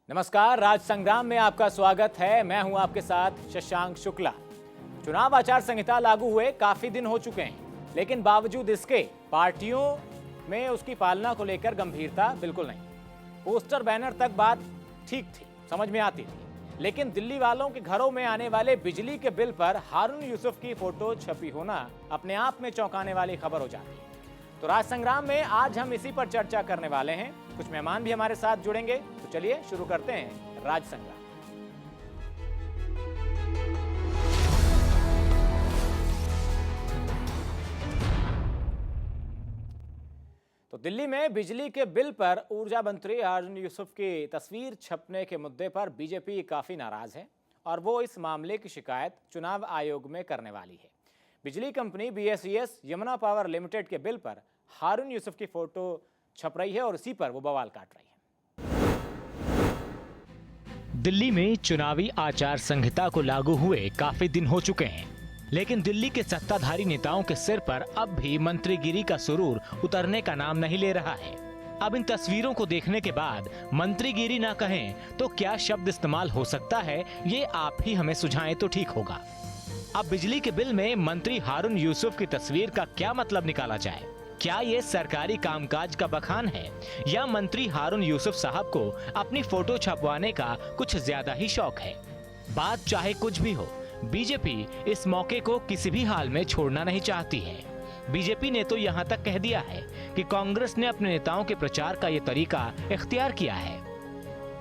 नमस्कार, राज संग्राम में आपका स्वागत है। मैं हूं आपके साथ शशांक शुक्ला। चुनाव आचार संहिता लागू हुए काफी दिन हो चुके हैं, लेकिन बावजूद इसके पार्टियों में उसकी पालना को लेकर गंभीरता बिल्कुल नहीं। पोस्टर बैनर तक बात ठीक थी, समझ में आती थी, लेकिन दिल्ली वालों के घरों में आने वाले बिजली के बिल पर हारून यूसुफ की फोटो छपी होना अपने आप में चौंकाने वाली खबर हो जाती है। तो राज संग्राम में आज हम इसी पर चर्चा करने वाले हैं। कुछ मेहमान भी हमारे साथ जुड़ेंगे, तो चलिए शुरू करते हैं राज संग्राम। तो दिल्ली में बिजली के बिल पर ऊर्जा मंत्री हारून यूसुफ की तस्वीर छपने के मुद्दे पर बीजेपी काफी नाराज है और वो इस मामले की शिकायत चुनाव आयोग में करने वाली है। बिजली company BSES Yamuna power limited के बिल पर हारून यूसुफ की फोटो छप रही है और इसी पर वो बवाल काट रही है। दिल्ली में चुनावी आचार संहिता को लागू हुए काफी दिन हो चुके हैं, लेकिन दिल्ली के सत्ताधारी नेताओं के सिर पर अब भी मंत्रीगिरी का सुरूर उतरने का नाम नहीं ले रहा है। अब इन तस्वीरों को देखने के बाद मंत्रीगिरी ना कहें तो क्या शब्द इस्तेमाल हो सकता है, ये आप ही हमें सुझाएं तो ठीक होगा। अब बिजली के बिल में मंत्री हारून यूसुफ की तस्वीर का क्या मतलब निकाला जाए? क्या ये सरकारी कामकाज का बखान है या मंत्री हारून यूसुफ साहब को अपनी फोटो छपवाने का कुछ ज्यादा ही शौक है? बात चाहे कुछ भी हो, बीजेपी इस मौके को किसी भी हाल में छोड़ना नहीं चाहती है। बीजेपी ने तो यहाँ तक कह दिया है कि कांग्रेस ने अपने नेताओं के प्रचार का ये तरीका इख्तियार किया है।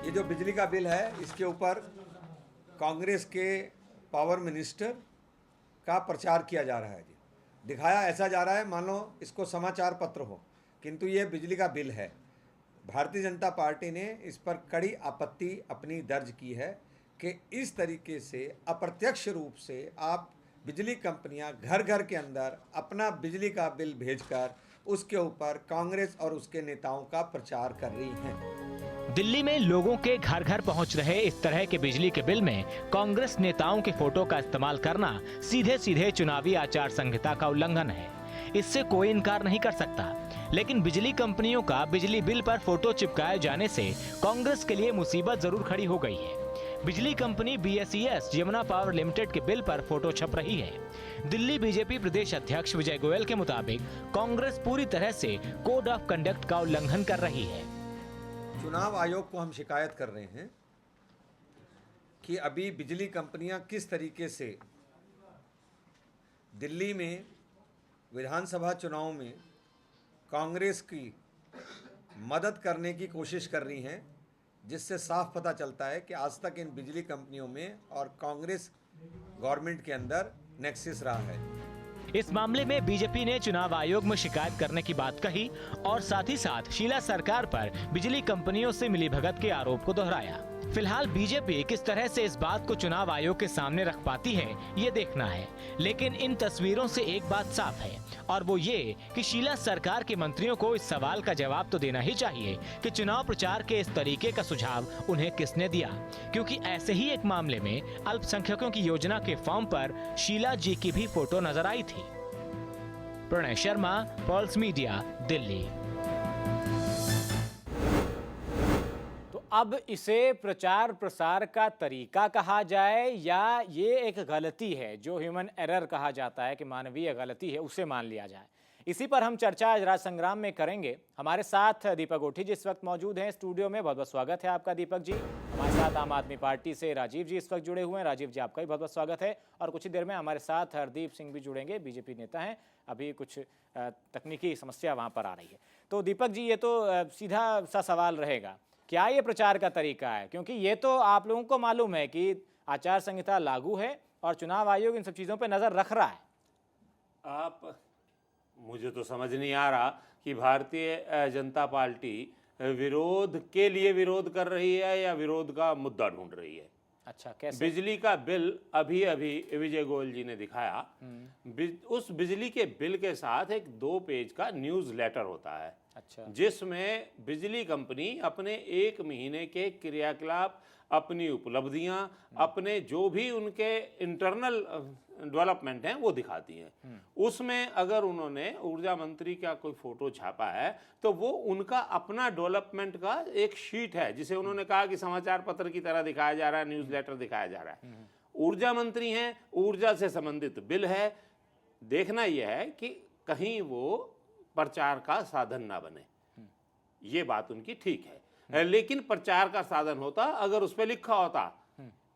ये जो बिजली का बिल है, इसके ऊपर कांग्रेस के पावर मिनिस्टर का प्रचार किया जा रहा है जी। दिखाया ऐसा जा रहा है मानो इसको समाचार पत्र हो, किंतु ये बिजली का बिल है। भारतीय जनता पार्टी ने इस पर कड़ी आपत्ति अपनी दर्ज की है कि इस तरीके से अप्रत्यक्ष रूप से आप बिजली कंपनियां घर घर के अंदर अपना बिजली का बिल भेजकर उसके ऊपर कांग्रेस और उसके नेताओं का प्रचार कर रही हैं। दिल्ली में लोगों के घर घर पहुंच रहे इस तरह के बिजली के बिल में कांग्रेस नेताओं के फोटो का इस्तेमाल करना सीधे सीधे चुनावी आचार संहिता का उल्लंघन है। इससे कोई इनकार नहीं कर सकता, लेकिन बिजली कंपनियों का बिजली बिल पर फोटो चिपकाए जाने से कांग्रेस के लिए मुसीबत जरूर खड़ी हो गई है। बिजली company BSES Yamuna power limited के बिल पर फोटो छप रही है। दिल्ली बीजेपी प्रदेश अध्यक्ष विजय गोयल के मुताबिक कांग्रेस पूरी तरह से कोड ऑफ कंडक्ट का उल्लंघन कर रही है। चुनाव आयोग को हम शिकायत कर रहे हैं कि अभी बिजली कंपनियां किस तरीके से दिल्ली में विधानसभा चुनाव में कांग्रेस की मदद करने की कोशिश कर रही हैं, जिससे साफ पता चलता है कि आज तक इन बिजली कंपनियों में और कांग्रेस गवर्नमेंट के अंदर नेक्सस रहा है। इस मामले में बीजेपी ने चुनाव आयोग में शिकायत करने की बात कही और साथ ही साथ शीला सरकार पर बिजली कंपनियों से मिलीभगत के आरोप को दोहराया। फिलहाल बीजेपी किस तरह से इस बात को चुनाव आयोग के सामने रख पाती है, ये देखना है। लेकिन इन तस्वीरों से एक बात साफ है और वो ये कि शीला सरकार के मंत्रियों को इस सवाल का जवाब तो देना ही चाहिए कि चुनाव प्रचार के इस तरीके का सुझाव उन्हें किसने दिया, क्योंकि ऐसे ही एक मामले में अल्पसंख्यकों की योजना के फॉर्म पर शीला जी की भी फोटो नजर आई थी। Pranay Sharma, Pulse Media, Delhi. अब इसे प्रचार प्रसार का तरीका कहा जाए या ये एक गलती है, जो ह्यूमन एरर कहा जाता है कि मानवीय गलती है, उसे मान लिया जाए, इसी पर हम चर्चा आज राज संग्राम में करेंगे। हमारे साथ दीपक ओठी जी इस वक्त मौजूद हैं स्टूडियो में। बहुत बहुत स्वागत है आपका दीपक जी। हमारे साथ आम आदमी पार्टी से राजीव जी इस वक्त जुड़े हुए हैं। राजीव जी, आपका भी बहुत बहुत स्वागत है। और कुछ ही देर में हमारे साथ हरदीप सिंह भी जुड़ेंगे, बीजेपी नेता हैं। अभी कुछ तकनीकी समस्या वहाँ पर आ रही है। तो दीपक जी, ये तो सीधा सा सवाल रहेगा, क्या ये प्रचार का तरीका है? क्योंकि ये तो आप लोगों को मालूम है कि आचार संहिता लागू है और चुनाव आयोग इन सब चीज़ों पे नज़र रख रहा है। मुझे तो समझ नहीं आ रहा कि भारतीय जनता पार्टी विरोध के लिए विरोध कर रही है या विरोध का मुद्दा ढूंढ रही है। अच्छा, कैसे? बिजली का बिल अभी अभी विजय गोयल जी ने दिखाया। उस बिजली के बिल के साथ एक 2 पेज का न्यूज़ लेटर होता है। अच्छा। जिसमें बिजली कंपनी अपने 1 महीने के क्रियाकलाप, अपनी उपलब्धियां, अपने जो भी उनके इंटरनल डेवलपमेंट हैं वो दिखाती हैं। उसमें अगर उन्होंने ऊर्जा मंत्री का कोई फोटो छापा है तो वो उनका अपना डेवलपमेंट का एक शीट है, जिसे उन्होंने कहा कि समाचार पत्र की तरह दिखाया जा रहा है, न्यूज़लेटर दिखाया जा रहा है। ऊर्जा मंत्री हैं, ऊर्जा से संबंधित बिल है, देखना यह है कि कहीं वो प्रचार का साधन ना बने। ये बात उनकी ठीक है, लेकिन प्रचार का साधन होता अगर उस पर लिखा होता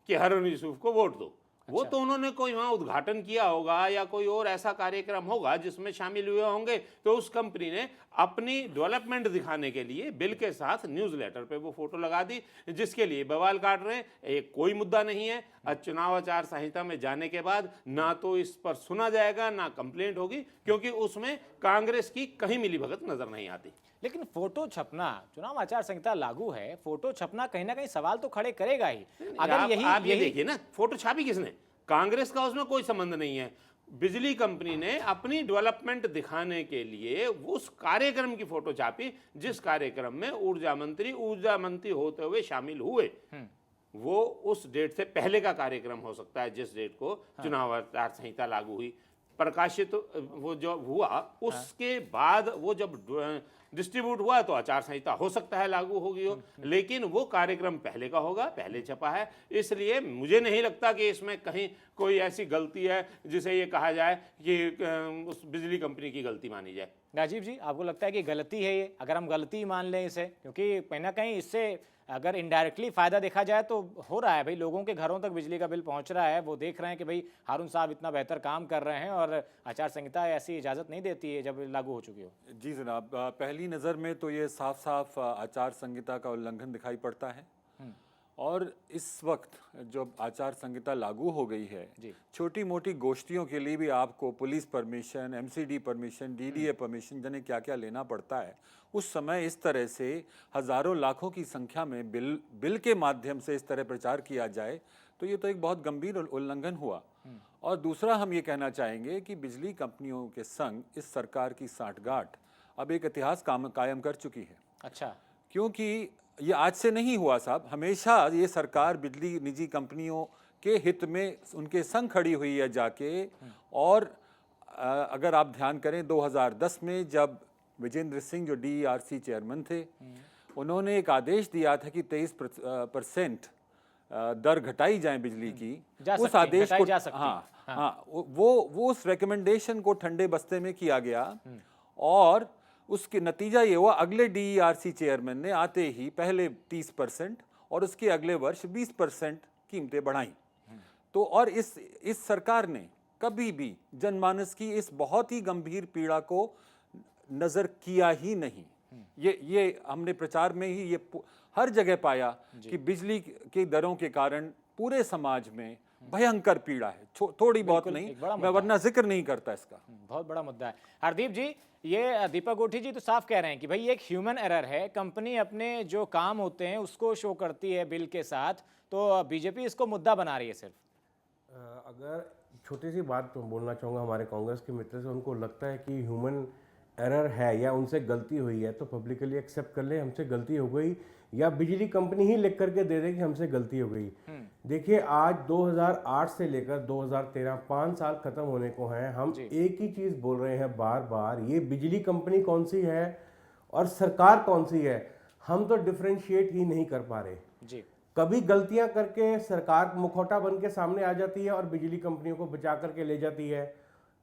कि हारून यूसुफ को वोट दो। वो तो उन्होंने कोई वहां उद्घाटन किया होगा या कोई और ऐसा कार्यक्रम होगा जिसमें शामिल हुए होंगे, तो उस कंपनी ने अपनी डेवलपमेंट दिखाने के लिए बिल के साथ न्यूज़लेटर पे वो फोटो लगा दी, जिसके लिए बवाल काट रहे हैं। एक कोई मुद्दा नहीं है। चुनाव आचार संहिता में जाने के बाद ना तो इस पर सुना जाएगा ना कंप्लेंट होगी, क्योंकि उसमें कांग्रेस की कहीं मिलीभगत नजर नहीं आती। लेकिन फोटो छपना, चुनाव आचार संहिता लागू है, फोटो छपना कहीं ना कहीं सवाल तो खड़े करेगा ही। अगर आप ये देखिए ना, फोटो छापी किसने? कांग्रेस का उसमें कोई संबंध नहीं है। बिजली कंपनी ने अपनी डेवलपमेंट दिखाने के लिए उस कार्यक्रम की फोटो छापी जिस कार्यक्रम में ऊर्जा मंत्री होते हुए शामिल हुए। वो उस डेट से पहले का कार्यक्रम हो सकता है जिस डेट को चुनाव आचार संहिता लागू हुई। प्रकाशित वो जो हुआ उसके बाद वो जब डिस्ट्रीब्यूट हुआ तो आचार संहिता हो सकता है लागू होगी हो, लेकिन वो कार्यक्रम पहले का होगा, पहले छपा है। इसलिए मुझे नहीं लगता कि इसमें कहीं कोई ऐसी गलती है जिसे ये कहा जाए कि उस बिजली कंपनी की गलती मानी जाए। राजीव जी, आपको लगता है कि गलती है ये? अगर हम गलती मान लें इसे, क्योंकि कहीं ना कहीं इससे अगर इनडायरेक्टली फायदा देखा जाए तो हो रहा है भाई, लोगों के घरों तक बिजली का बिल पहुंच रहा है, वो देख रहे हैं कि भाई हारून साहब इतना बेहतर काम कर रहे हैं और आचार संहिता ऐसी इजाज़त नहीं देती है जब लागू हो चुकी हो। जी जनाब, पहली नज़र में तो ये साफ साफ आचार संहिता का उल्लंघन दिखाई पड़ता है। और इस वक्त जब आचार संहिता लागू हो गई है, छोटी मोटी गोष्ठियों के लिए भी आपको police permission, MCD permission, DDA permission, जाने क्या क्या लेना पड़ता है। उस समय इस तरह से हज़ारों लाखों की संख्या में बिल के माध्यम से इस तरह प्रचार किया जाए तो ये तो एक बहुत गंभीर उल्लंघन हुआ। और दूसरा हम ये कहना चाहेंगे कि बिजली कंपनियों के संग इस सरकार की सांठगांठ अब एक इतिहास कायम कर चुकी है। अच्छा, क्योंकि ये आज से नहीं हुआ साहब, हमेशा ये सरकार बिजली निजी कंपनियों के हित में उनके संग खड़ी हुई है जाके। और अगर आप ध्यान करें 2010 में जब विजेंद्र सिंह जो DERC चेयरमैन थे, उन्होंने एक आदेश दिया था कि 23% दर घटाई जाए बिजली की। उस आदेश को वो उस रिकमेंडेशन को ठंडे बस्ते में किया गया और उसके नतीजा ये हुआ, अगले DERC चेयरमैन ने आते ही पहले 30% और उसके अगले वर्ष 20% कीमतें बढ़ाई। तो और इस सरकार ने कभी भी जनमानस की इस बहुत ही गंभीर पीड़ा को नजर किया ही नहीं। ये हमने प्रचार में ही ये हर जगह पाया कि बिजली की दरों के कारण पूरे समाज में भयंकर पीड़ा है। थोड़ी बहुत नहीं, मैं वरना जिक्र नहीं करता इसका। बहुत बड़ा मुद्दा है। हरदीप जी, ये दीपक गोठी जी तो साफ कह रहे हैं कि भाई ये एक ह्यूमन एरर है, कंपनी अपने जो काम होते हैं उसको शो करती है बिल के साथ, तो बीजेपी इसको मुद्दा बना रही है सिर्फ। अगर छोटी सी बात तो बोलना चाहूँगा हमारे कांग्रेस के मित्र से, उनको लगता है कि ह्यूमन एरर है या उनसे गलती हुई है तो पब्लिकली एक्सेप्ट कर ले हमसे गलती हो गई, या बिजली कंपनी ही लिख करके दे दे कि हमसे गलती हो गई। देखिए, आज 2008 से लेकर 2013 5 साल खत्म होने को हैं, हम एक ही चीज़ बोल रहे हैं बार बार, ये बिजली कंपनी कौन सी है और सरकार कौन सी है, हम तो डिफ्रेंशिएट ही नहीं कर पा रहे जी। कभी गलतियां करके सरकार मुखौटा बन के सामने आ जाती है और बिजली कंपनियों को बचा करके ले जाती है,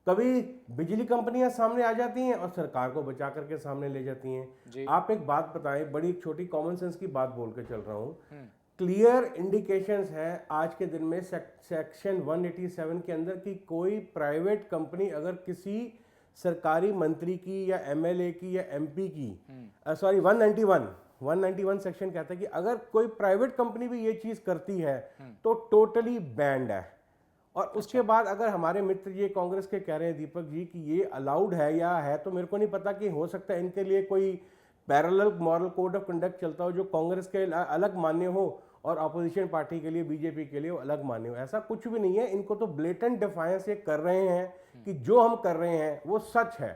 कभी बिजली कंपनियां सामने आ जाती हैं और सरकार को बचा करके सामने ले जाती हैं। आप एक बात बताएं, बड़ी छोटी कॉमन सेंस की बात बोल के चल रहा हूं, क्लियर इंडिकेशंस हैं आज के दिन में सेक्शन 187 के अंदर कि कोई प्राइवेट कंपनी अगर किसी सरकारी मंत्री की या एमएलए की या एमपी की, सॉरी 191 सेक्शन कहता है कि अगर कोई प्राइवेट कंपनी भी ये चीज करती है तो टोटली बैंड है। और उसके बाद अगर हमारे मित्र ये कांग्रेस के कह रहे हैं दीपक जी कि ये अलाउड है या है, तो मेरे को नहीं पता कि हो सकता है इनके लिए कोई parallel moral code of conduct चलता हो जो कांग्रेस के अलग मान्य हो और अपोजिशन पार्टी के लिए, बीजेपी के लिए वो अलग मान्य हो। ऐसा कुछ भी नहीं है। इनको तो ब्लेटेंट डिफायंस ये कर रहे हैं कि जो हम कर रहे हैं वो सच है,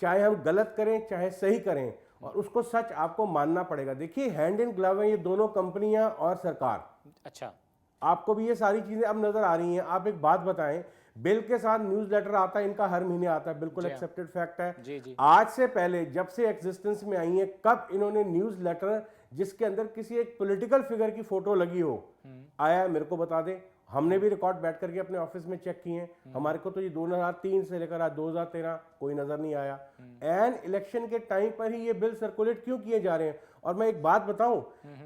चाहे हम गलत करें चाहे सही करें, और उसको सच आपको मानना पड़ेगा। देखिए हैंड इन ग्लव है ये दोनों कंपनियां और सरकार। अच्छा, आपको भी ये सारी चीजें अब नजर आ रही हैं। आप एक बात बताएं, बिल के साथ न्यूज लेटर आता है, इनका हर महीने आता है, बिल्कुल एक्सेप्टेड फैक्ट है। जी जी। आज से पहले जब से एग्जिस्टेंस में आई है, कब इन्होंने न्यूज लेटर जिसके अंदर किसी एक पॉलिटिकल फिगर की फोटो लगी हो आया है? मेरे को बता दें। हमने भी रिकॉर्ड बैठ करके अपने ऑफिस में चेक किए हैं। हमारे को तो ये 2003 से लेकर आज 2013 कोई नजर नहीं आया। एंड इलेक्शन के टाइम पर ही ये बिल सर्कुलेट क्यों किए जा रहे हैं? और मैं एक बात बताऊं,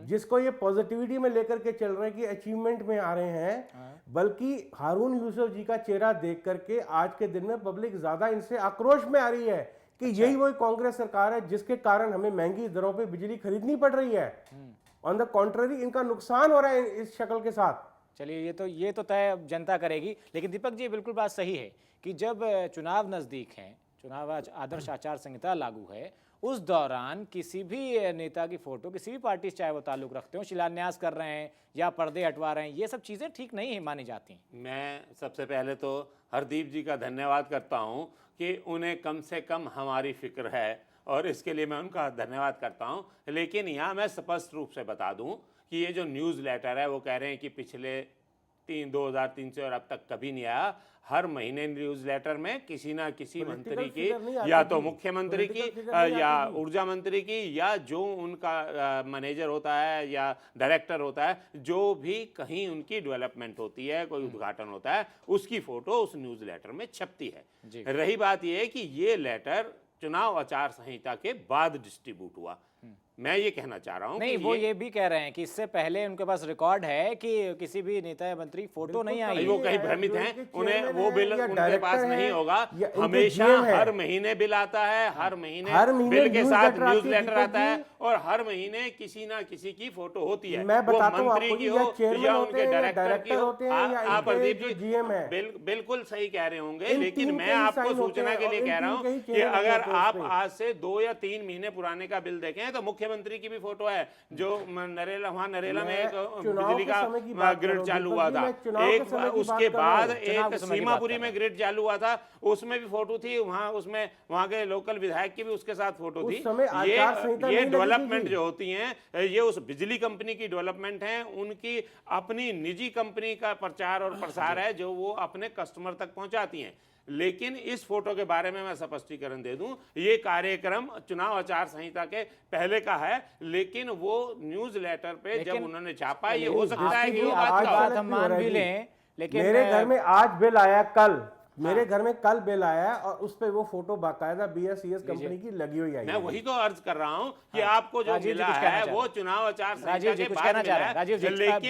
जिसको ये पॉजिटिविटी में लेकर के चल रहे हैं कि अचीवमेंट में आ रहे हैं, बल्कि हारून यूसुफ जी का चेहरा देख करके आज के दिन में पब्लिक ज्यादा इनसे आक्रोश में आ रही है कि यही वही कांग्रेस सरकार है जिसके कारण हमें महंगी दरों पे बिजली खरीदनी पड़ रही है। ऑन द कॉन्ट्ररी इनका नुकसान हो रहा है इस शक्ल के साथ। चलिए, ये तो तय जनता करेगी। लेकिन दीपक जी बिल्कुल बात सही है कि जब चुनाव नज़दीक हैं, चुनाव आदर्श आचार संहिता लागू है, उस दौरान किसी भी नेता की फोटो, किसी भी पार्टी से चाहे वो ताल्लुक रखते हो, शिलान्यास कर रहे हैं या पर्दे हटवा रहे हैं, ये सब चीज़ें ठीक नहीं मानी जाती। मैं सबसे पहले तो हरदीप जी का धन्यवाद करता हूं कि उन्हें कम से कम हमारी फिक्र है, और इसके लिए मैं उनका धन्यवाद करता हूं। लेकिन यहाँ मैं स्पष्ट रूप से बता दूं कि ये जो न्यूज़ लेटर है वो कह रहे हैं कि पिछले 2003 से और अब तक कभी नहीं आया। हर महीने न्यूज़ लेटर में किसी ना किसी मंत्री की, या तो मुख्यमंत्री की या ऊर्जा मंत्री की, या जो उनका मैनेजर होता है या डायरेक्टर होता है, जो भी कहीं उनकी डेवलपमेंट होती है, कोई उद्घाटन होता है, उसकी फोटो उस न्यूज़ लेटर में छपती है। रही बात यह है कि ये लेटर चुनाव आचार संहिता के बाद डिस्ट्रीब्यूट हुआ। मैं ये कहना चाह रहा हूँ नहीं, वो ये भी कह रहे हैं कि इससे पहले उनके पास रिकॉर्ड है कि किसी भी नेता या मंत्री फोटो नहीं आई। वो कहीं भ्रमित हैं, उन्हें वो बिल उनके पास नहीं होगा। हमेशा हर महीने बिल आता है, हर महीने बिल के साथ न्यूज़ लेटर आता है, और हर महीने किसी ना किसी की फोटो होती है, वो मंत्री की हो या उनके डायरेक्टर की हो। आप हरदीप जी बिल्कुल सही कह रहे होंगे, लेकिन मैं आपको सूचना के लिए कह रहा हूँ कि अगर आप आज से 2 या 3 महीने पुराने का बिल देखें तो मुख्यमंत्री की भी फोटो है, जो नरेला में एक बिजली का ग्रिड चालू हुआ था, एक उसके बाद एक सीमापुरी में ग्रिड चालू हुआ था, उसमें भी फोटो थी, वहां के लोकल विधायक की भी उसके साथ फोटो थी। ये डेवलपमेंट जो होती हैं, ये उस बिजली कंपनी की डेवलपमेंट है, उनकी अपनी निजी कंपनी का प्रचार और प्रसार है जो वो अपने कस्टमर तक पहुंचाती हैं। लेकिन इस फोटो के बारे में मैं स्पष्टीकरण दे दूं, ये कार्यक्रम चुनाव आचार संहिता के पहले का है, लेकिन वो न्यूज़ लेटर पे जब उन्होंने छापा, ये हो सकता है कि वो बात हम मान भी लें, लेकिन मेरे घर में आज बिल आया, कल मेरे घर में कल बिल आया और उस पे वो फोटो बाकायदा BSES कंपनी की लगी हुई आई। मैं वही तो अर्ज कर रहा हूँ कि आपको जो मिला है वो चुनाव आचार संहिता के बाद मिला है,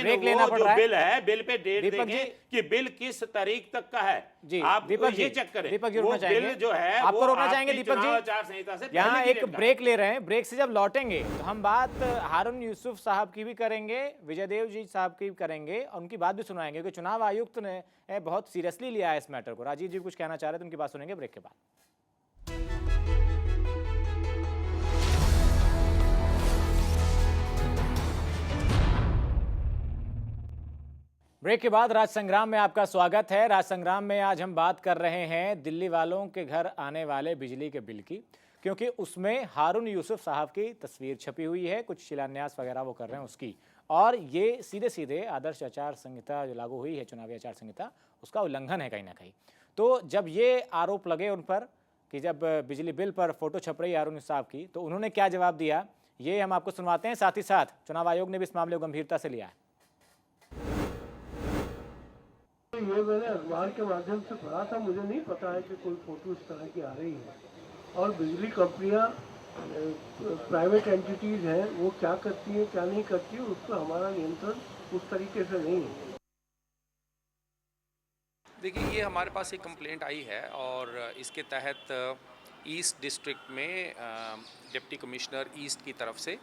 लेकिन वो जो बिल है, बिल पे डेट देखें कि बिल किस तारीख तक का है। आप ये चेक करें, वो बिल जो है आपको रोकना चाहेंगे दीपक जी, आचार संहिता से यहाँ एक ब्रेक ले रहे हैं। ब्रेक से जब लौटेंगे तो हम बात हारून यूसुफ साहब की भी करेंगे, विजय देव जी साहब की भी करेंगे, और उनकी बात भी सुनाएंगे कि चुनाव आयुक्त ने बहुत सीरियसली लिया है इस मैटर को। राजीव जी कुछ कहना चाह रहे थे, उनकी बात सुनेंगे ब्रेक के बाद। ब्रेक के बाद राज संग्राम में आपका स्वागत है। राज संग्राम में आज हम बात कर रहे हैं दिल्ली वालों के घर आने वाले बिजली के बिल की, क्योंकि उसमें हारून यूसुफ साहब की तस्वीर छपी हुई है, कुछ शिलान्यास वगैरह वो कर रहे हैं उसकी, और ये सीधे सीधे आदर्श आचार संहिता जो लागू हुई है, चुनावी आचार संहिता, उसका उल्लंघन है कहीं ना कहीं। तो जब ये आरोप लगे उन पर कि जब बिजली बिल पर फोटो छप रही है हारून यूसुफ साहब की, तो उन्होंने क्या जवाब दिया, ये हम आपको सुनवाते हैं। साथ ही साथ चुनाव आयोग ने भी इस मामले को गंभीरता से लिया है। ये मैंने अखबार के माध्यम से पढ़ा था, मुझे नहीं पता है कि कोई फोटो इस तरह की आ रही है। और बिजली कंपनियां प्राइवेट एंटिटीज हैं, वो क्या करती हैं क्या नहीं करती है, उस पर हमारा नियंत्रण उस तरीके से नहीं है। देखिए, ये हमारे पास एक कंप्लेंट आई है और इसके तहत ईस्ट डिस्ट्रिक्ट में डिप्टी कमिश्नर ईस्ट की तरफ से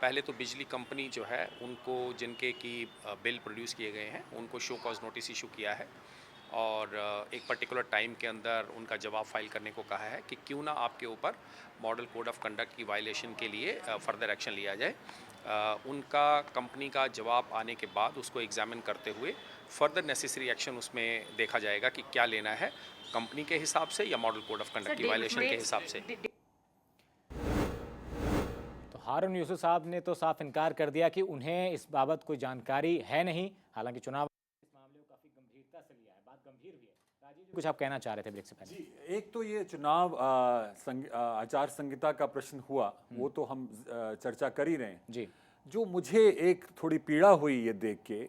पहले तो बिजली कंपनी जो है उनको, जिनके की बिल प्रोड्यूस किए गए हैं, उनको शो कॉज नोटिस इशू किया है और एक पर्टिकुलर टाइम के अंदर उनका जवाब फाइल करने को कहा है कि क्यों ना आपके ऊपर मॉडल कोड ऑफ कंडक्ट की वायलेशन के लिए फर्दर एक्शन लिया जाए। उनका कंपनी का जवाब आने के बाद उसको एग्जामिन करते हुए फर्दर नेसेसरी एक्शन उसमें देखा जाएगा कि क्या लेना है कंपनी के हिसाब से या मॉडल कोड ऑफ कंडक्ट की वायलेशन के हिसाब से। तो हारून यूसुफ साहब ने तो साफ इनकार कर दिया कि उन्हें इस बाबत कोई जानकारी है नहीं। हालांकि चुनाव इस मामले को काफी गंभीरता से लिया है, बात गंभीर भी है। राजीव जी, कुछ आप कहना चाह रहे थे ब्रेक से पहले? जी, एक तो ये चुनाव आचार संहिता का प्रश्न हुआ, वो तो हम चर्चा कर ही रहे हैं जी। जो मुझे एक थोड़ी पीड़ा हुई ये देख के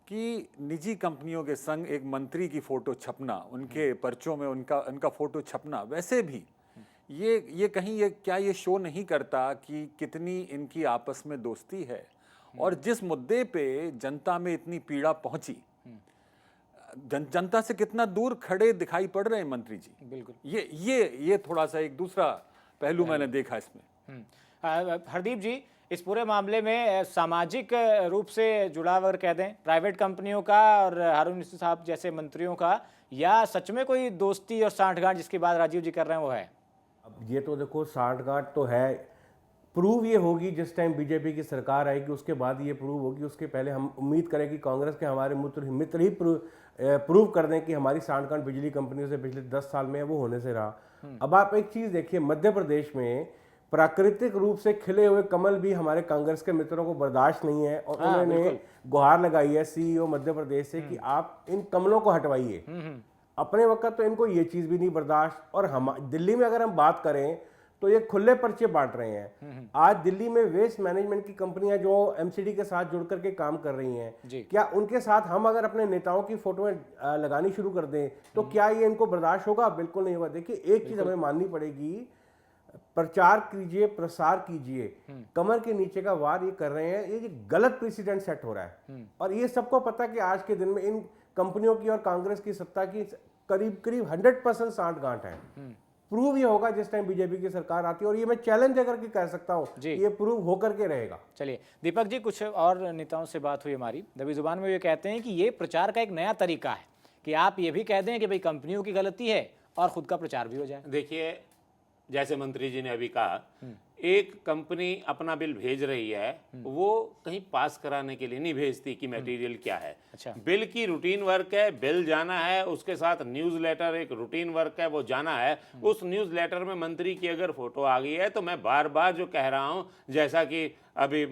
कि निजी कंपनियों के संग एक मंत्री की फोटो छपना, उनके पर्चों में उनका फोटो छपना, वैसे भी ये कहीं ये क्या ये शो नहीं करता कि कितनी इनकी आपस में दोस्ती है। और जिस मुद्दे पे जनता में इतनी पीड़ा पहुंची, जनता से कितना दूर खड़े दिखाई पड़ रहे हैं मंत्री जी। बिल्कुल, ये थोड़ा सा एक दूसरा पहलू मैंने देखा इसमें। हरदीप जी, इस पूरे मामले में सामाजिक रूप से जुड़ा अगर कह दें प्राइवेट कंपनियों का और हारून यूसुफ साहब जैसे मंत्रियों का, या सच में कोई दोस्ती और सांठगांठ जिसकी बात राजीव जी कर रहे हैं वो है? अब ये तो देखो सांठगांठ तो है, प्रूव ये होगी जिस टाइम बीजेपी की सरकार आएगी, उसके बाद ये प्रूव होगी। उसके पहले हम उम्मीद करें कि कांग्रेस के हमारे मित्र ही प्रूव कर दें कि हमारी सांठगांठ बिजली कंपनियों से पिछले 10 साल में वो होने से रहा। अब आप एक चीज़ देखिए, मध्य प्रदेश में प्राकृतिक रूप से खिले हुए कमल भी हमारे कांग्रेस के मित्रों को बर्दाश्त नहीं है और उन्होंने गुहार लगाई है सीईओ मध्य प्रदेश से कि आप इन कमलों को हटवाइए। अपने वक्त तो इनको ये चीज़ भी नहीं बर्दाश्त। और हम दिल्ली में अगर हम बात करें तो ये खुले पर्चे बांट रहे हैं। आज दिल्ली में वेस्ट मैनेजमेंट की कंपनियां जो एमसीडी के साथ जुड़ करके काम कर रही हैं, क्या उनके साथ हम अगर अपने नेताओं की फोटोएं लगानी शुरू कर दें तो क्या ये इनको बर्दाश्त होगा? बिल्कुल नहीं होगा। देखिए, एक चीज हमें माननी पड़ेगी, प्रचार कीजिए, प्रसार कीजिए, कमर के नीचे का वार ये कर रहे हैं, ये गलत प्रेसिडेंट सेट हो रहा है। और ये सबको पता कि आज के दिन में इन कंपनियों की और कांग्रेस की सत्ता की करीब 100% सांठगांठ है। प्रूव ये होगा जिस टाइम बीजेपी की सरकार आती है, और ये मैं चैलेंज करके कह सकता हूँ ये प्रूव होकर के रहेगा। चलिए दीपक जी, कुछ और नेताओं से बात हुई हमारी, दबी जुबान में ये कहते हैं कि ये प्रचार का एक नया तरीका है कि आप ये भी कह दें कि भाई कंपनियों की गलती है और खुद का प्रचार भी हो जाए। देखिए, जैसे मंत्री जी ने अभी कहा, एक कंपनी अपना बिल भेज रही है, वो कहीं पास कराने के लिए नहीं भेजती कि मटेरियल क्या है। अच्छा। बिल की रूटीन वर्क है, बिल जाना है, उसके साथ न्यूज़लेटर एक रूटीन वर्क है, वो जाना है। उस न्यूज़लेटर में मंत्री की अगर फोटो आ गई है तो मैं बार बार जो कह रहा हूं, जैसा कि अभी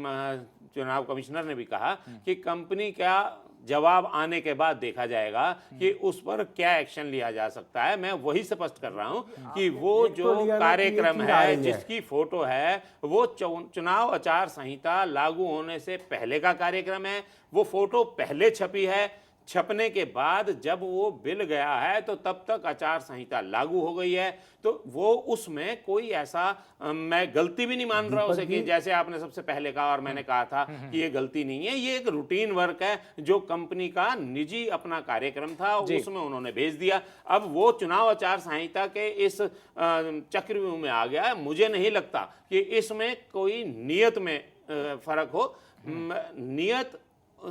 चुनाव कमिश्नर ने भी कहा कि कंपनी क्या जवाब आने के बाद देखा जाएगा कि उस पर क्या एक्शन लिया जा सकता है। मैं वही स्पष्ट कर रहा हूं कि वो जो कार्यक्रम है, जिसकी फोटो है, वो चुनाव आचार संहिता लागू होने से पहले का कार्यक्रम है। वो फोटो पहले छपी है, छपने के बाद जब वो बिल गया है तो तब तक आचार संहिता लागू हो गई है। तो वो उसमें कोई ऐसा मैं गलती भी नहीं मान रहा उसे कि जैसे आपने सबसे पहले कहा और मैंने कहा था कि ये गलती नहीं है, ये एक रूटीन वर्क है जो कंपनी का निजी अपना कार्यक्रम था, उसमें उन्होंने भेज दिया। अब वो चुनाव आचार संहिता के इस चक्रव्यूह में आ गया है। मुझे नहीं लगता कि इसमें कोई नियत में फर्क हो। नियत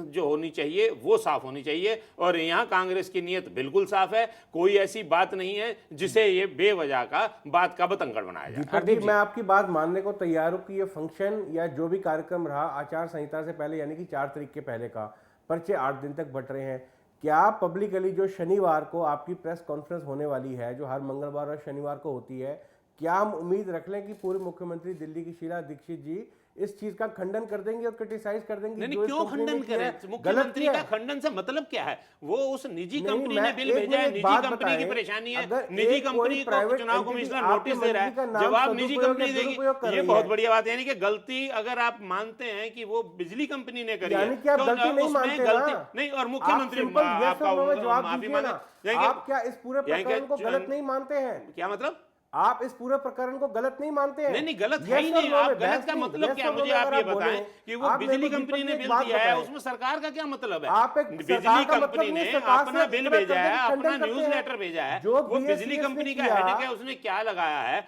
जो होनी चाहिए वो साफ होनी चाहिए, और यहाँ कांग्रेस की नियत बिल्कुल साफ है। कोई ऐसी बात नहीं है जिसे ये बेवजह का बात का बतंगड़ बनाया जाए। हरदीप, मैं आपकी बात मानने को तैयार हूँ कि ये फंक्शन या जो भी कार्यक्रम रहा आचार संहिता से पहले, यानी कि 4 तारीख के पहले का, पर्चे 8 दिन तक बट रहे हैं। क्या पब्लिकली जो शनिवार को आपकी प्रेस कॉन्फ्रेंस होने वाली है, जो हर मंगलवार और शनिवार को होती है, क्या हम उम्मीद रख लें कि पूर्व मुख्यमंत्री दिल्ली की शीला दीक्षित जी इस चीज का खंडन कर देंगे और क्रिटिसाइज कर देंगे? नहीं, क्यों खंडन करें? मुख्यमंत्री का खंडन से मतलब क्या है? वो उस निजी कंपनी ने बिल भेजा है, निजी कंपनी की परेशानी है, निजी कंपनी को चुनाव कमिश्नर नोटिस दे रहा है, जवाब निजी कंपनी देगी। ये बहुत बढ़िया बात है। यानी कि गलती अगर आप मानते हैं कि वो बिजली कंपनी ने करी है, उसमें गलती नहीं, और मुख्यमंत्री माफी मांगे। आप क्या इस पूरे प्रकरण को गलत नहीं मानते हैं? क्या मतलब? आप इस पूरे प्रकरण को गलत नहीं मानते हैं? नहीं, गलत है ही नहीं। आप गलत का मतलब क्या? मुझे आप ये बताएं कि वो बिजली कंपनी ने बिल दिया है, उसमें सरकार का क्या मतलब है? बिजली कंपनी ने अपना बिल भेजा है, अपना न्यूज़लेटर भेजा है, वो बिजली कंपनी का हेड है, उसने क्या लगाया है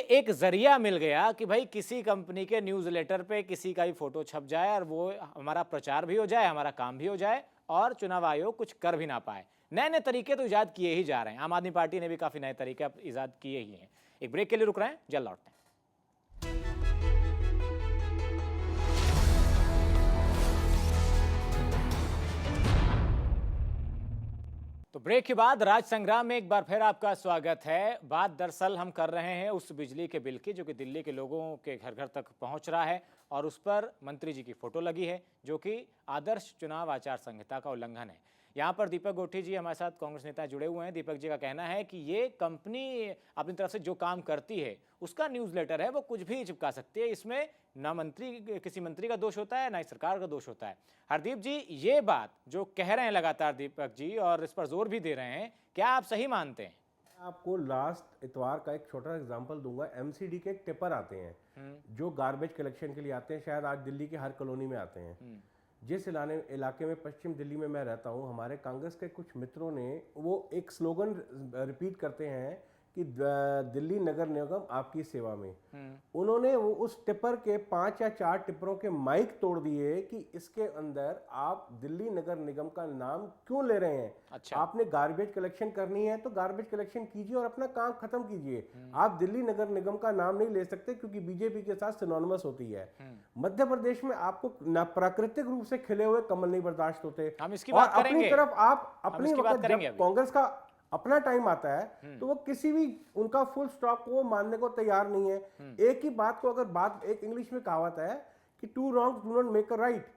एक जरिया मिल गया कि भाई किसी कंपनी के न्यूज़लेटर पे किसी का ही फोटो छप जाए और वो हमारा प्रचार भी हो जाए, हमारा काम भी हो जाए और चुनाव आयोग कुछ कर भी ना पाए। नए नए तरीके तो ईजाद किए ही जा रहे हैं। आम आदमी पार्टी ने भी काफ़ी नए तरीके ईजाद किए ही हैं। एक ब्रेक के लिए रुक रहे हैं, जल्द लौटते हैं। तो ब्रेक के बाद राज संग्राम में एक बार फिर आपका स्वागत है। बात दरअसल हम कर रहे हैं उस बिजली के बिल की जो कि दिल्ली के लोगों के घर घर तक पहुंच रहा है और उस पर मंत्री जी की फोटो लगी है जो कि आदर्श चुनाव आचार संहिता का उल्लंघन है। यहाँ पर दीपक गोठी जी हमारे साथ कांग्रेस नेता जुड़े हुए हैं। दीपक जी का कहना है कि ये कंपनी अपनी तरफ से जो काम करती है उसका न्यूज़लेटर है, वो कुछ भी चिपका सकती है। इसमें ना किसी मंत्री का दोष होता है, ना ही सरकार का दोष होता है। हरदीप जी, ये बात जो कह रहे हैं लगातार दीपक जी और इस पर जोर भी दे रहे हैं, क्या आप सही मानते हैं? आपको लास्ट इतवार का एक छोटा एग्जांपल दूंगा। एमसीडी के एक टिपर आते हैं जो गार्बेज कलेक्शन के लिए आते हैं, शायद आज दिल्ली की हर कॉलोनी में आते हैं। जिस इलाके में पश्चिम दिल्ली में मैं रहता हूं, हमारे कांग्रेस के कुछ मित्रों ने वो एक स्लोगन रिपीट करते हैं कि दिल्ली नगर निगम आपकी सेवा में। उन्होंने वो उस टिपर के 5 या 4 टिपरों के माइक तोड़ दिए कि इसके अंदर आप दिल्ली नगर निगम का नाम क्यों ले रहे हैं। अच्छा। आपने गार्बेज कलेक्शन करनी है तो गार्बेज कलेक्शन कीजिए और अपना काम खत्म कीजिए। आप दिल्ली नगर निगम का नाम नहीं ले सकते क्योंकि बीजेपी के साथ सिनोनिमस होती है। मध्य प्रदेश में आपको प्राकृतिक रूप से खिले हुए कमल नहीं बर्दाश्त होते। हम इसकी और बात अपनी करेंगे। तरफ आप हम अपनी इसकी बात वक्त करेंगे जब अभी। कांग्रेस का अपना टाइम आता है तो वो किसी भी उनका फुल स्टॉप को वो मानने को तैयार नहीं है। एक ही बात को अगर एक इंग्लिश में कहावत है कि 2 wrongs do not make a right।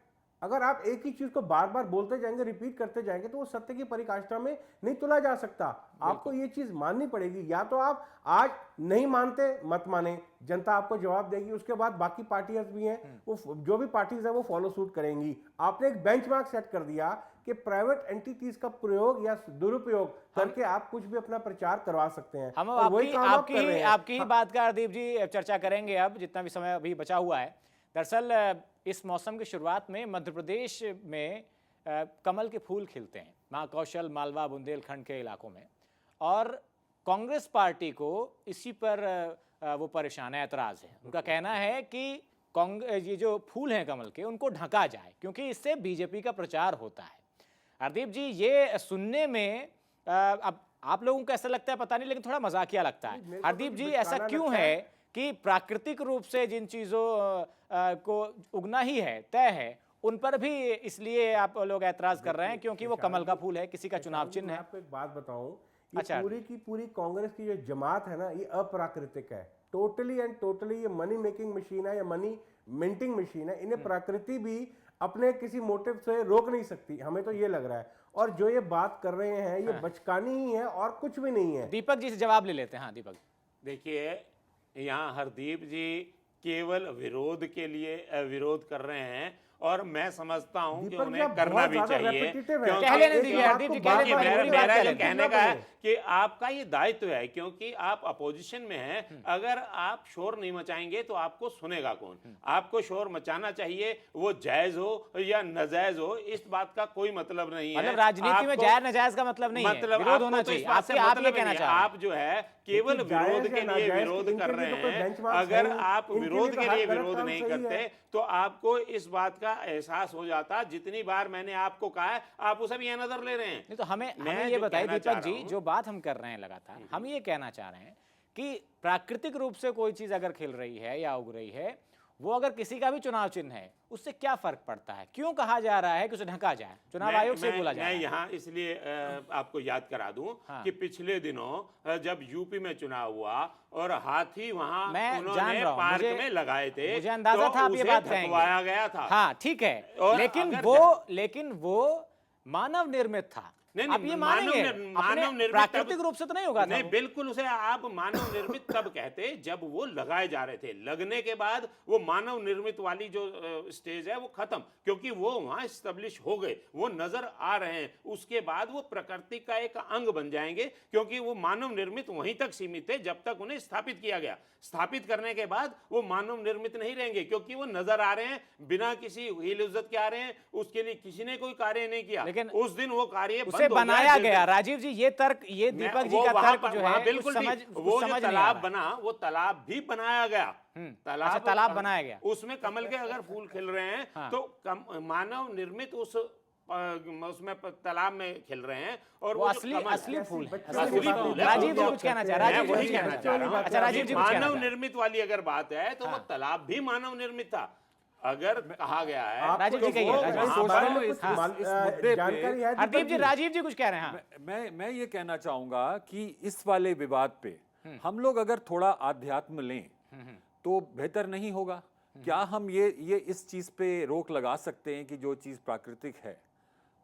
अगर आप एक ही चीज को बार बार बोलते जाएंगे, रिपीट करते जाएंगे तो वो सत्य की परिकाष्ठा में नहीं तुला जा सकता। आपको ये चीज माननी पड़ेगी। या तो आप आज नहीं मानते, मत माने, जनता आपको जवाब देगी। उसके बाद बाकी पार्टियां भी हैं, वो जो भी पार्टीज है वो फॉलो सूट करेंगी। आपने एक बेंचमार्क सेट कर दिया कि प्राइवेट एंटिटीज का प्रयोग या दुरुपयोग करके आप कुछ भी अपना प्रचार करवा सकते हैं। हम और वही काम आप कर रहे हैं। आपकी ही बात का हरदीप जी चर्चा करेंगे अब, जितना भी समय अभी बचा हुआ है। दरअसल इस मौसम की शुरुआत में मध्य प्रदेश में कमल के फूल खिलते हैं, महाकौशल, मालवा, बुंदेलखंड के इलाकों में, और कांग्रेस पार्टी को इसी पर वो परेशान है, एतराज़ है। उनका कहना है कि ये जो फूल हैं कमल के उनको ढका जाए क्योंकि इससे बीजेपी का प्रचार होता है। हरदीप जी, ये सुनने में अब आप लोगों को ऐसा लगता है पता नहीं, लेकिन थोड़ा मजाकिया लगता है। हरदीप जी, ऐसा क्यों है कि प्राकृतिक रूप से जिन चीज़ों को उगना ही है, तय है, उन पर भी इसलिए आप लोग ऐतराज कर रहे हैं क्योंकि वो कमल का फूल है, किसी का चुनाव चिन्ह है? आपको एक बात बताऊं, ये अच्छा। पूरी की पूरी कांग्रेस की जो जमात है ना, ये अप्राकृतिक है। टोटली एंड टोटली ये मनी मेकिंग मशीन है या मनी मिंटिंग मशीन है। इन्हें प्रकृति भी अपने किसी मोटिव से रोक नहीं सकती, हमें तो ये लग रहा है। और जो ये बात कर रहे हैं ये बचकानी ही है और कुछ भी नहीं है। दीपक जी से जवाब ले लेते हैं। हाँ दीपक। देखिए, यहाँ हरदीप जी केवल विरोध के लिए विरोध कर रहे हैं और मैं समझता हूं कि उन्हें करना भी चाहिए, मेरा जो कहने का है कि आपका ये दायित्व है, क्योंकि आप अपोजिशन में हैं। अगर आप शोर नहीं मचाएंगे तो आपको सुनेगा कौन? आपको शोर मचाना चाहिए, वो जायज हो या नाजायज हो, इस बात का कोई मतलब नहीं है। मतलब राजनीति में जायज नाजायज का मतलब नहीं है, विरोध होना चाहिए। आप ये कहना चाह रहे हैं? आप जो है केवल विरोध के लिए विरोध कर रहे हैं। अगर आप विरोध के लिए विरोध नहीं करते तो आपको इस बात का एहसास हो जाता। जितनी बार मैंने आपको कहा है, आप उसे भी नजर ले रहे हैं। नहीं तो हमें ये बताइए दीपक जी, जो बात हम कर रहे हैं लगातार, हम ये कहना चाह रहे हैं कि प्राकृतिक रूप से कोई चीज अगर खिल रही है या उग रही है, वो अगर किसी का भी चुनाव चिन्ह है, उससे क्या फर्क पड़ता है? क्यों कहा जा रहा है कि उसे ढका जाए? चुनाव आयोग से बोला जा रहा है। मैं यहाँ इसलिए आपको याद करा दूं कि पिछले दिनों जब यूपी में चुनाव हुआ और हाथी वहां उन्होंने पार्क में लगाए थे, मुझे अंदाजा था आप ये बात कहेंगे। गया था। हाँ ठीक है, लेकिन वो मानव निर्मित था। आप ये मानेंगे? मानव निर्मित प्राकृतिक रूप से तो नहीं होगा। नहीं, बिल्कुल उसे आप मानव निर्मित तब कहते जब वो लगाए जा रहे थे। लगने के बाद वो मानव निर्मित वाली जो स्टेज है वो खत्म, क्योंकि वो वहां एस्टेब्लिश हो गए, वो नजर आ रहे हैं। उसके बाद वो प्रकृति का एक अंग बन जाएंगे, क्योंकि वो मानव निर्मित वहीं तक सीमित थे जब तक उन्हें स्थापित किया गया। स्थापित करने के बाद वो मानव निर्मित नहीं रहेंगे, क्योंकि वो नजर आ रहे हैं, बिना किसी हील इज्जत के आ रहे हैं। उसके लिए किसी ने कोई कार्य नहीं किया, लेकिन उस दिन वो कार्य बनाया गया। राजिव जी, ये तर्क, ये दीपक जी का तर्क जो है, बिल्कुल वो जो तालाब बना, वो तालाब भी बनाया गया। तालाब बनाया गया। उसमें कमल के अगर फूल खिल रहे हैं तो मानव निर्मित उस उसमें तालाब में खिल रहे हैं और वो जो असली कमल है, असली फूल है, असली फूल है। राजीव जी कुछ कहना चाह रहे हैं, मैं राजीव जी वही कुछ कहना चाह रहा हूं। अच्छा, राजीव जी कुछ कहना मानव चाह रहे हैं। निर्मित वाली अगर बात है तो वो तालाब भी मानव निर्मित था। अगर कहा गया है राजीव जी तो कहिए, वो राजीव वहां जी। सोच रहा हूं पर- इस मान- मुद्दे पे जानकारी है हरदीप जी, दीपक राजीव जी कुछ कह रहे हैं। हाँ। मैं ये कहना चाहूंगा कि इस वाले विवाद पे हम लोग अगर थोड़ा आध्यात्म लें तो बेहतर नहीं होगा क्या? हम ये इस चीज पे रोक लगा सकते हैं कि जो चीज प्राकृतिक है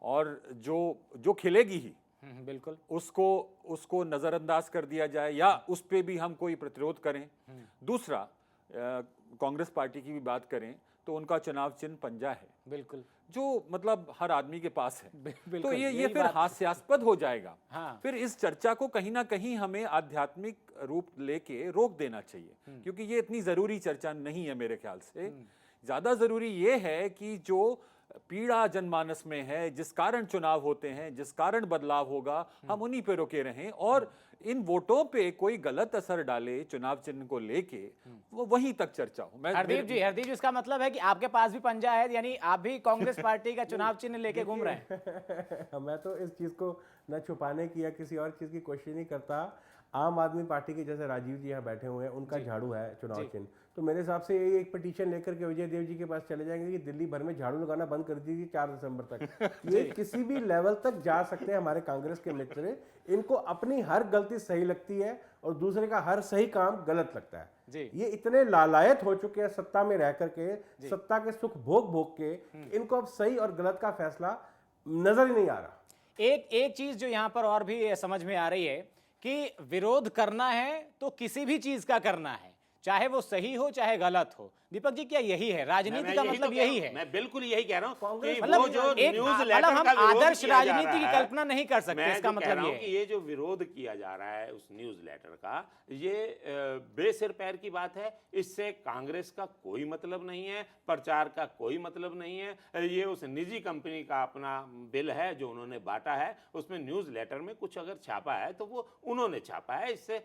और जो खिलेगी ही बिल्कुल। उसको नजरअंदाज कर दिया जाए या उस पे भी हम कोई प्रतिरोध करें। दूसरा, कांग्रेस पार्टी की भी बात करें तो उनका चुनाव चिन्ह पंजा है, बिल्कुल जो मतलब हर आदमी के पास है। बिल्कुल, तो ये यही फिर बात- हास्यास्पद हो जाएगा। हाँ। फिर इस चर्चा को कहीं ना कहीं हमें आध्यात्मिक रूप लेके रोक देना चाहिए, क्योंकि ये इतनी जरूरी चर्चा नहीं है मेरे ख्याल से। ज्यादा जरूरी ये है कि जो पीड़ा जनमानस में है, जिस कारण चुनाव होते हैं, जिस कारण बदलाव होगा, हम उन्हीं पे रुके रहें और इन वोटों पे कोई गलत असर डाले चुनाव चिन्ह को लेके, वो वहीं तक चर्चा हो। हरदीप जी, इसका मतलब है कि आपके पास भी पंजा है, यानी आप भी कांग्रेस पार्टी का चुनाव चिन्ह लेके घूम रहे हैं। मैं तो इस चीज़ को न छुपाने की या किसी और चीज़ की कोशिश नहीं करता। आम आदमी पार्टी के जैसे राजीव जी यहाँ बैठे हुए हैं, उनका झाड़ू है चुनाव चिन्ह, तो मेरे हिसाब से ये एक पिटीशन लेकर के विजय देव जी के पास चले जाएंगे कि दिल्ली भर में झाड़ू लगाना बंद कर दीजिए 4 दिसंबर तक। ये किसी भी लेवल तक जा सकते हैं हमारे कांग्रेस के मित्र। इनको अपनी हर गलती सही लगती है और दूसरे का हर सही काम गलत लगता है। जी। ये इतने लालायत हो चुके हैं सत्ता में रह करके, सत्ता के सुख भोग के, इनको अब सही और गलत का फैसला नजर ही नहीं आ रहा। एक चीज जो यहाँ पर और भी समझ में आ रही है कि विरोध करना है तो किसी भी चीज का करना है, चाहे वो सही हो चाहे गलत हो। दीपक जी, क्या यही है राजनीति का मतलब? यही है, मैं बिल्कुल यही कह रहा हूँ कि मतलब वो जो एक न्यूज़ मतलब लेटर हम का विरोध आदर्श किया जा राजनीति की रहा है, कल्पना नहीं कर सकते। मैं इसका जो कह मतलब रहा हूं ये कि है। ये जो विरोध किया जा रहा है उस न्यूज़ लेटर का, ये बेसिर पैर की बात है। इससे कांग्रेस का कोई मतलब नहीं है, प्रचार का कोई मतलब नहीं है। ये उस निजी कंपनी का अपना बिल है जो उन्होंने बांटा है, उसमें न्यूज़ लेटर में कुछ अगर छापा है तो वो उन्होंने छापा है। इससे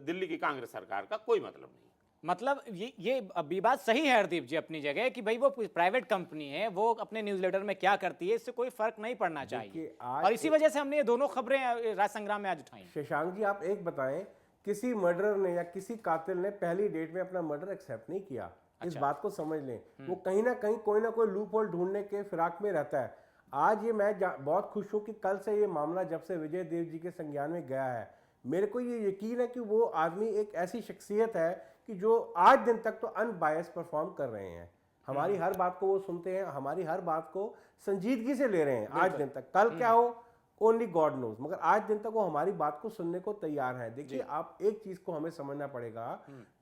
दिल्ली की कांग्रेस सरकार का कोई मतलब नहीं। मतलब ये अभी बात सही है हरदीप जी अपनी जगह कि भाई वो प्राइवेट कंपनी है, वो अपने न्यूज़लेटर में क्या करती है इससे कोई फर्क नहीं पड़ना चाहिए। और इसी वजह से हमने ये दोनों खबरें राज संग्राम में आज उठाई। शशांक जी, आप एक बताएं, किसी मर्डरर ने या किसी कातिल ने पहली डेट में अपना मर्डर एक्सेप्ट नहीं किया। इस बात को समझ लें। वो कहीं ना कहीं कोई ना कोई लूप होल ढूंढने के फिराक में रहता है। आज ये मैं बहुत खुश हूं कि कल से ये मामला जब से विजय देव जी के संज्ञान में गया है, मेरे को ये यकीन है कि वो आदमी एक ऐसी शख्सियत है कि जो आज दिन तक तो अनबायस परफॉर्म कर रहे हैं। हमारी हर बात को वो सुनते हैं, हमारी हर बात को संजीदगी से ले रहे हैं आज दिन तक। कल क्या हो ओनली गॉड नोज, मगर आज दिन तक वो हमारी बात को सुनने को तैयार हैं। देखिए, आप एक चीज को हमें समझना पड़ेगा,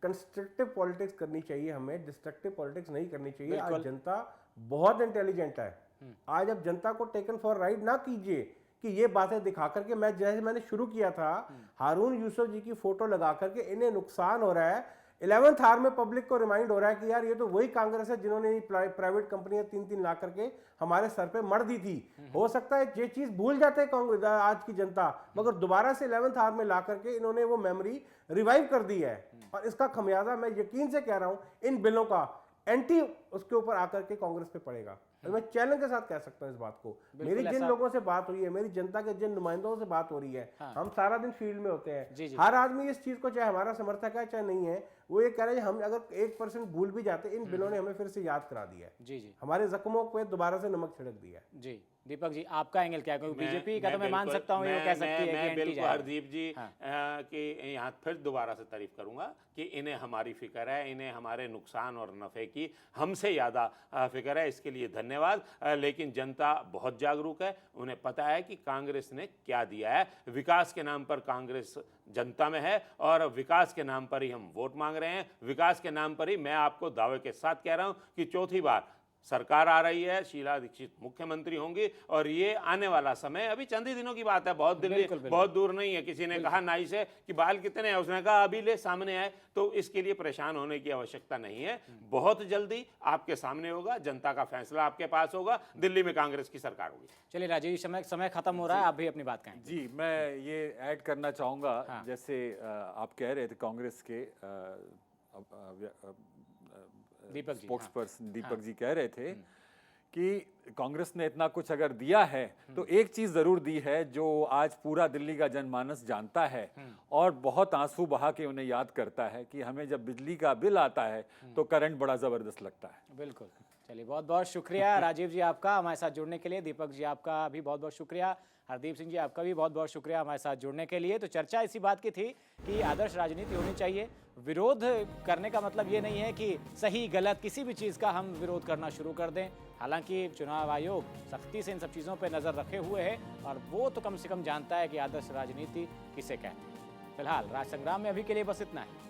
कंस्ट्रक्टिव पॉलिटिक्स करनी चाहिए हमें, डिस्ट्रक्टिव पॉलिटिक्स नहीं करनी चाहिए। आज जनता बहुत इंटेलिजेंट है। आज अब जनता को टेकन फॉर राइट ना कीजिए कि ये बातें दिखा करके, मैंने शुरू किया था हारून यूसुफ जी की फोटो लगा करके इन्हें नुकसान हो रहा है। 11th आवर में पब्लिक को रिमाइंड हो रहा है कि यार ये तो वही कांग्रेस है जिन्होंने प्राइवेट कंपनियां 3-3 ला करके हमारे सर पे मर दी थी। हो सकता है ये चीज भूल जाते हैं कांग्रेस आज की जनता, मगर दोबारा से 11th आवर में ला करके इन्होंने वो मेमोरी रिवाइव कर दी है। और इसका खमियाजा मैं यकीन से कह रहा हूं इन बिलों का एंटी उसके ऊपर आकर के कांग्रेस पे पड़ेगा। और मैं चैलेंज के साथ कह सकता हूं इस बात को। मेरी जिन लोगों से बात हुई है, मेरी जनता के जिन नुमाइंदों से बात हो रही है, हम सारा दिन फील्ड में होते हैं। हर आदमी इस चीज को, चाहे हमारा समर्थक है चाहे नहीं है, वो ये कह रहे हैं हम अगर 1% भूल भी जाते, इन बिलों ने हमें फिर से याद करा दिया है। जी, हमारे जख्मों पे दोबारा से नमक छिड़क दिया है। जी दीपक जी, आपका एंगल क्या है? क्योंकि बीजेपी का तो मैं मान सकता हूँ, ये कह सकती है कि एंटी बिल्कुल जाएगा। हरदीप जी कि यहाँ फिर दोबारा से तारीफ करूंगा कि इन्हें हमारी फिक्र है, इन्हें हमारे नुकसान और नफ़े की हमसे ज़्यादा फिक्र है, इसके लिए धन्यवाद। लेकिन जनता बहुत जागरूक है, उन्हें पता है कि कांग्रेस ने क्या दिया है। विकास के नाम पर कांग्रेस जनता में है और विकास के नाम पर ही हम वोट मांग रहे हैं। विकास के नाम पर ही मैं आपको दावे के साथ कह रहा हूं कि चौथी बार सरकार आ रही है, शीला दीक्षित मुख्यमंत्री होंगी और ये आने वाला समय अभी चंद ही दिनों की बात है, बहुत बहुत दूर नहीं है। किसी ने कहा नाई से कि बाल कितने हैं, उसने कहा अभी ले सामने आए। तो इसके लिए परेशान होने की आवश्यकता नहीं है, बहुत जल्दी आपके सामने होगा, जनता का फैसला आपके पास होगा, दिल्ली में कांग्रेस की सरकार होगी। चलिए राजीव, समय खत्म हो रहा है, आप भी अपनी बात कहें। जी, मैं ये ऐड करना चाहूँगा, जैसे आप कह रहे थे कांग्रेस के दीपक जी, स्पोक्स पर्सन दीपक जी कह रहे थे कि कांग्रेस ने इतना कुछ अगर दिया है तो एक चीज जरूर दी है जो आज पूरा दिल्ली का जनमानस जानता है और बहुत आंसू बहा के उन्हें याद करता है कि हमें जब बिजली का बिल आता है तो करंट बड़ा जबरदस्त लगता है। बिल्कुल। चलिए, बहुत बहुत शुक्रिया राजीव जी आपका हमारे साथ जुड़ने के लिए। दीपक जी आपका भी बहुत बहुत शुक्रिया। हरदीप सिंह जी आपका भी बहुत बहुत शुक्रिया हमारे साथ जुड़ने के लिए। तो चर्चा इसी बात की थी कि आदर्श राजनीति होनी चाहिए। विरोध करने का मतलब ये नहीं है कि सही गलत किसी भी चीज़ का हम विरोध करना शुरू कर दें। हालांकि चुनाव आयोग सख्ती से इन सब चीज़ों पर नज़र रखे हुए है और वो तो कम से कम जानता है कि आदर्श राजनीति किसे कहते हैं। फिलहाल राज संग्राम में अभी के लिए बस इतना है।